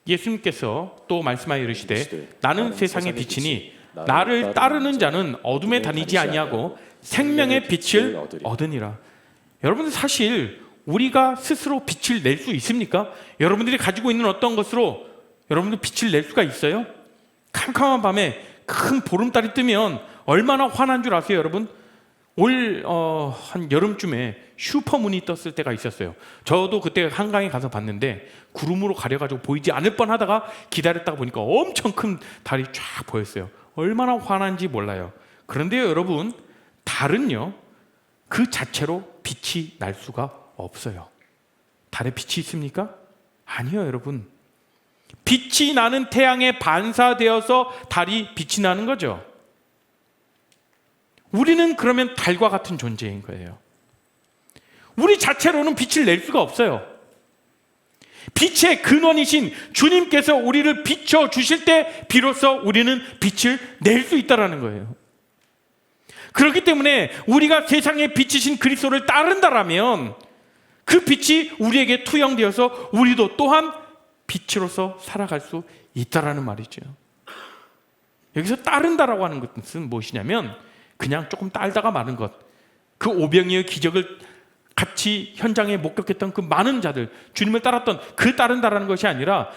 예수님께서 또 말씀하여 이르시되 나는 세상의 빛이니 나를 따르는 자는 어둠에 다니지 아니하고 생명의 빛을 얻으니라. 여러분들 사실 우리가 스스로 빛을 낼 수 있습니까? 여러분들이 가지고 있는 어떤 것으로 여러분들 빛을 낼 수가 있어요? 캄캄한 밤에 큰 보름달이 뜨면 얼마나 환한 줄 아세요, 여러분? 한 여름쯤에 슈퍼문이 떴을 때가 있었어요. 저도 그때 한강에 가서 봤는데 구름으로 가려가지고 보이지 않을 뻔하다가 기다렸다가 보니까 엄청 큰 달이 쫙 보였어요. 얼마나 환한지 몰라요. 그런데요, 여러분, 달은요 그 자체로 빛이 날 수가 없어요. 달에 빛이 있습니까? 아니요, 여러분. 빛이 나는 태양에 반사되어서 달이 빛이 나는 거죠. 우리는 그러면 달과 같은 존재인 거예요. 우리 자체로는 빛을 낼 수가 없어요. 빛의 근원이신 주님께서 우리를 비춰 주실 때 비로소 우리는 빛을 낼 수 있다는 거예요. 그렇기 때문에 우리가 세상에 비치신 그리스도를 따른다라면 그 빛이 우리에게 투영되어서 우리도 또한 빛으로서 살아갈 수 있다라는 말이죠. 여기서 따른다라고 하는 것은 무엇이냐면 그냥 조금 따르다가 마는 것. 그 오병이어의 기적을 같이 현장에 목격했던 그 많은 자들, 주님을 따랐던 그 따른다라는 것이 아니라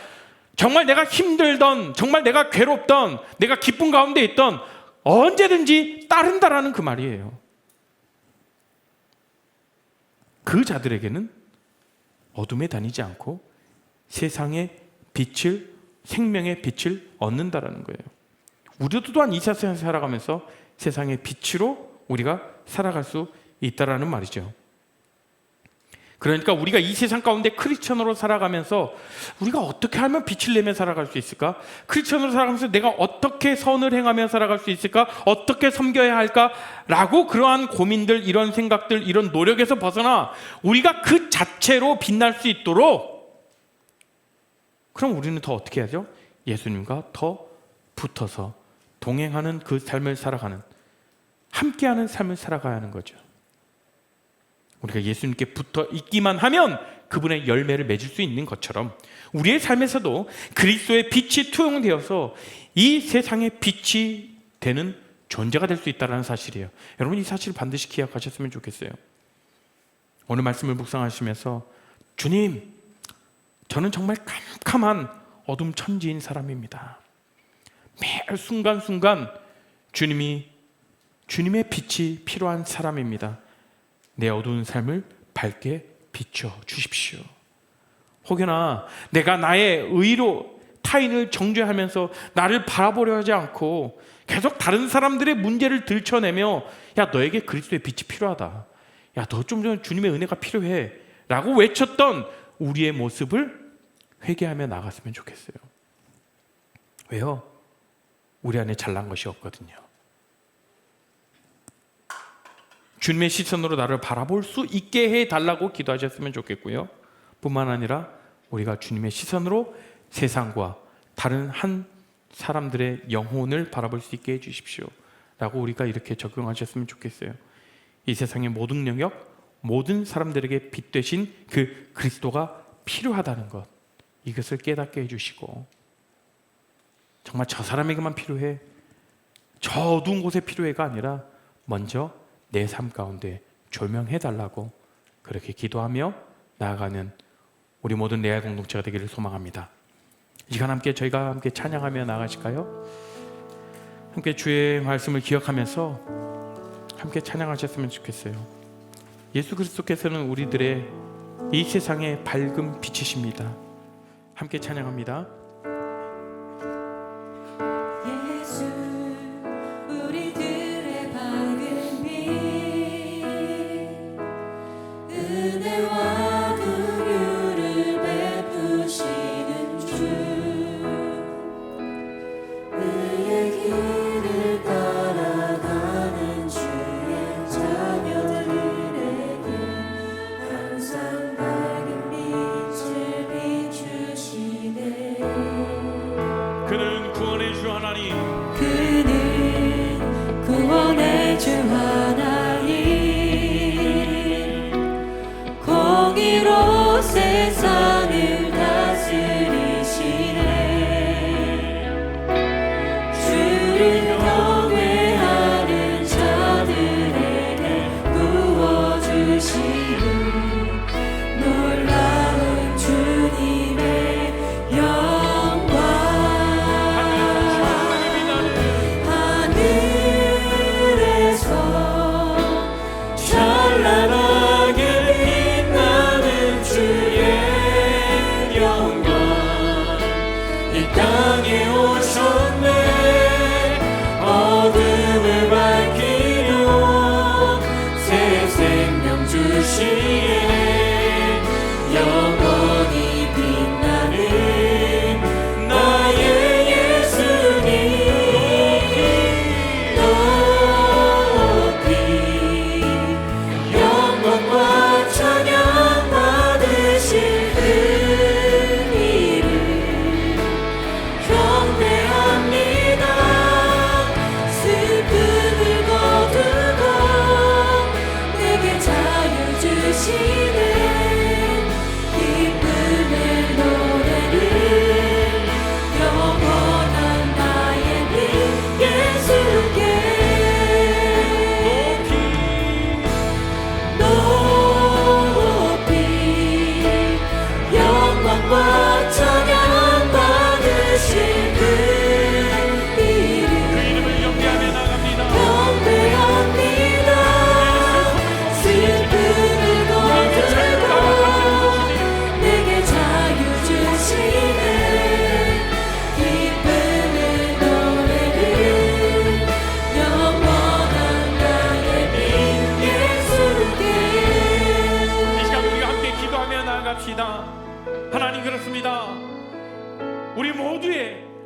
정말 내가 힘들던, 정말 내가 괴롭던, 내가 기쁨 가운데 있던 언제든지 따른다라는 그 말이에요. 그 자들에게는 어둠에 다니지 않고 세상의 빛을, 생명의 빛을 얻는다라는 거예요. 우리도 또한 이 세상에 살아가면서 세상의 빛으로 우리가 살아갈 수 있다라는 말이죠. 그러니까 우리가 이 세상 가운데 크리스천으로 살아가면서 우리가 어떻게 하면 빛을 내며 살아갈 수 있을까? 크리스천으로 살아가면서 내가 어떻게 선을 행하며 살아갈 수 있을까? 어떻게 섬겨야 할까? 라고 그러한 고민들, 이런 생각들, 이런 노력에서 벗어나 우리가 그 자체로 빛날 수 있도록, 그럼 우리는 더 어떻게 하죠? 예수님과 더 붙어서 동행하는 그 삶을 살아가는, 함께하는 삶을 살아가야 하는 거죠. 우리가 예수님께 붙어 있기만 하면 그분의 열매를 맺을 수 있는 것처럼 우리의 삶에서도 그리스도의 빛이 투영되어서 이 세상의 빛이 되는 존재가 될 수 있다는 사실이에요. 여러분, 이 사실을 반드시 기억하셨으면 좋겠어요. 오늘 말씀을 묵상하시면서 주님, 저는 정말 캄캄한 어둠 천지인 사람입니다. 매 순간순간 주님의 빛이 필요한 사람입니다. 내 어두운 삶을 밝게 비춰 주십시오. 혹여나 내가 나의 의로 타인을 정죄하면서 나를 바라보려 하지 않고 계속 다른 사람들의 문제를 들춰내며 야, 너에게 그리스도의 빛이 필요하다, 야, 너 좀 전 주님의 은혜가 필요해 라고 외쳤던 우리의 모습을 회개하며 나갔으면 좋겠어요. 왜요? 우리 안에 잘난 것이 없거든요. 주님의 시선으로 나를 바라볼 수 있게 해달라고 기도하셨으면 좋겠고요. 뿐만 아니라 우리가 주님의 시선으로 세상과 다른 한 사람들의 영혼을 바라볼 수 있게 해주십시오 라고 우리가 이렇게 적용하셨으면 좋겠어요. 이 세상의 모든 영역, 모든 사람들에게 빛 되신 그 그리스도가 필요하다는 것, 이것을 깨닫게 해주시고, 정말 저 사람에게만 필요해, 저 어두운 곳에 필요해가 아니라 먼저 내 삶 가운데 조명해달라고 그렇게 기도하며 나아가는 우리 모든 레알 공동체가 되기를 소망합니다. 이 시간 함께 저희가 함께 찬양하며 나가실까요? 함께 주의 말씀을 기억하면서 함께 찬양하셨으면 좋겠어요. 예수 그리스도께서는 우리들의 이 세상의 밝은 빛이십니다. 함께 찬양합니다. 그는 구원의 주 하나님, 그는 구원의 주 하나님, 공의로 세상을 다스리시네. 주를 경외하는 자들에게 부어주시는 놀라운 주님의 영광, 땅에 오셨네. 어둠을 밝히려 새 생명 주시네. 영원히 빛나는 나의 예수님, 높이 영광과 찬양 받으실 그 이름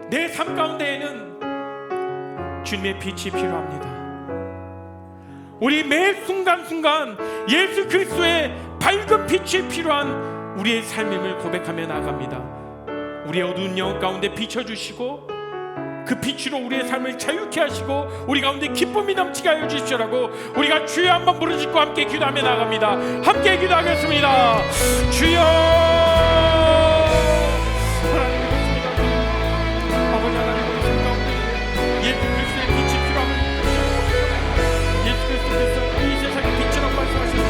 내 삶 가운데에는 주님의 빛이 필요합니다. 우리 매 순간순간 예수 그리스도의 밝은 빛이 필요한 우리의 삶임을 고백하며 나아갑니다. 우리의 어두운 영역 가운데 비춰주시고 그 빛으로 우리의 삶을 자유케 하시고 우리 가운데 기쁨이 넘치게 하여 주시오라고 우리가 주여 한번 부르짖고 함께 기도하며 나갑니다. 함께 기도하겠습니다. 주여 하나님 그렇습니다. 아버지 하나님 우리 삶 가운데 예수 그리스도의 빛이 필요함을 예수 그리스도께서 이 세상의 빛이라고 말씀하셨습니다.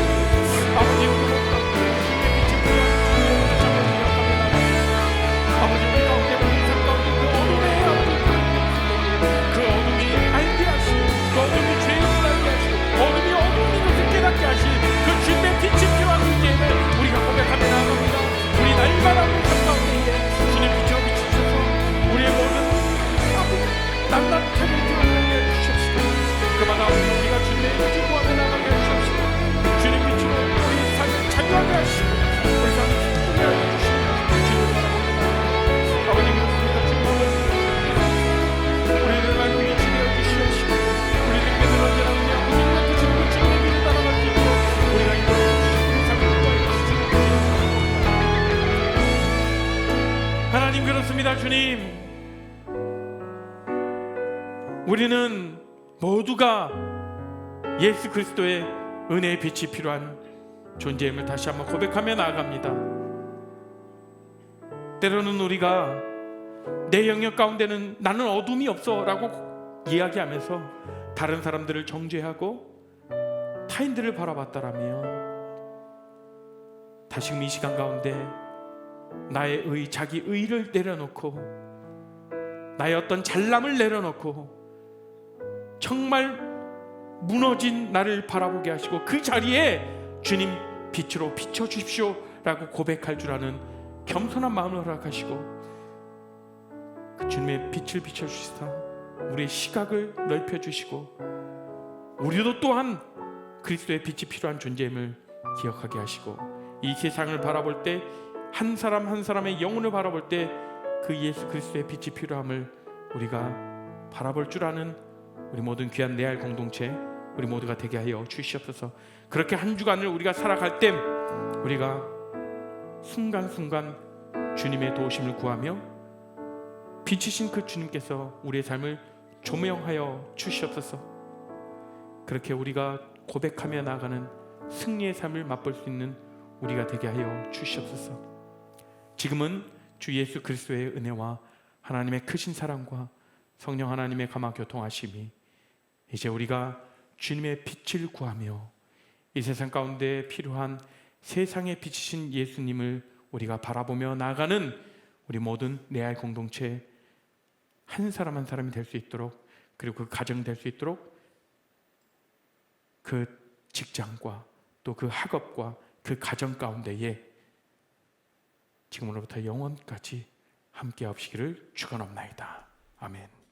아버지 우리 모두가 주님의 빛이 필요한 아버지 우리 가운데 우리 삶 가운데 그 어둠의 아버지 그 어둠이 알게 하시고 그 어둠이 죄를 알게 하시고 어둠이 것을 깨닫게 하시 그 주님의 빛이 필요한 문제를 우리가 고백하며 나아갑니다. 우리 날마다 우리 삶 가운데 주님 빛으로 비추셔서 우리의 모든 낱낱하게 드러나게 해주시옵시고 그마다 우리가 주님의 빛을 구하며 나가게 해주시옵시고 주님 빛으로 우리 삶을 자유하게 하시고 우리 삶을 기쁘게 하여 주시옵시고 주님 바라봅니다. 아버지 그렇습니다. 주님 우리를 알고 위치되어 주시옵시고 우리를 믿는 언제나 그냥 우리가 주시는 주님의 길을 따라갈 수 있도록 우리가 인도해 주시고 우리 삶을 구하여 주시옵시고 하나님 그렇습니다. 주님 우리는 모두가 예수 그리스도의 은혜의 빛이 필요한 존재임을 다시 한번 고백하며 나아갑니다. 때로는 우리가 내 영역 가운데는 나는 어둠이 없어 라고 이야기하면서 다른 사람들을 정죄하고 타인들을 바라봤다라며 다시금 이 시간 가운데 나의 자기 의를 내려놓고 나의 어떤 잘남을 내려놓고 정말 무너진 나를 바라보게 하시고 그 자리에 주님 빛으로 비춰주십시오 라고 고백할 줄 아는 겸손한 마음을 허락하시고 그 주님의 빛을 비춰주시사 우리의 시각을 넓혀주시고 우리도 또한 그리스도의 빛이 필요한 존재임을 기억하게 하시고 이 세상을 바라볼 때 한 사람 한 사람의 영혼을 바라볼 때 그 예수 그리스도의 빛이 필요함을 우리가 바라볼 줄 아는 우리 모든 귀한 레알 공동체 우리 모두가 되게 하여 주시옵소서. 그렇게 한 주간을 우리가 살아갈 때 우리가 순간순간 주님의 도우심을 구하며 빛이신 그 주님께서 우리의 삶을 조명하여 주시옵소서. 그렇게 우리가 고백하며 나아가는 승리의 삶을 맛볼 수 있는 우리가 되게 하여 주시옵소서. 지금은 주 예수 그리스도의 은혜와 하나님의 크신 사랑과 성령 하나님의 감화 교통하심이 이제 우리가 주님의 빛을 구하며 이 세상 가운데 필요한 세상에 비치신 예수님을 우리가 바라보며 나아가는 우리 모든 레알 공동체 한 사람 한 사람이 될 수 있도록 그리고 그 가정 될 수 있도록 그 직장과 또 그 학업과 그 가정 가운데에 지금으로부터 영원까지 함께 하시기를 축원합나이다. 아멘.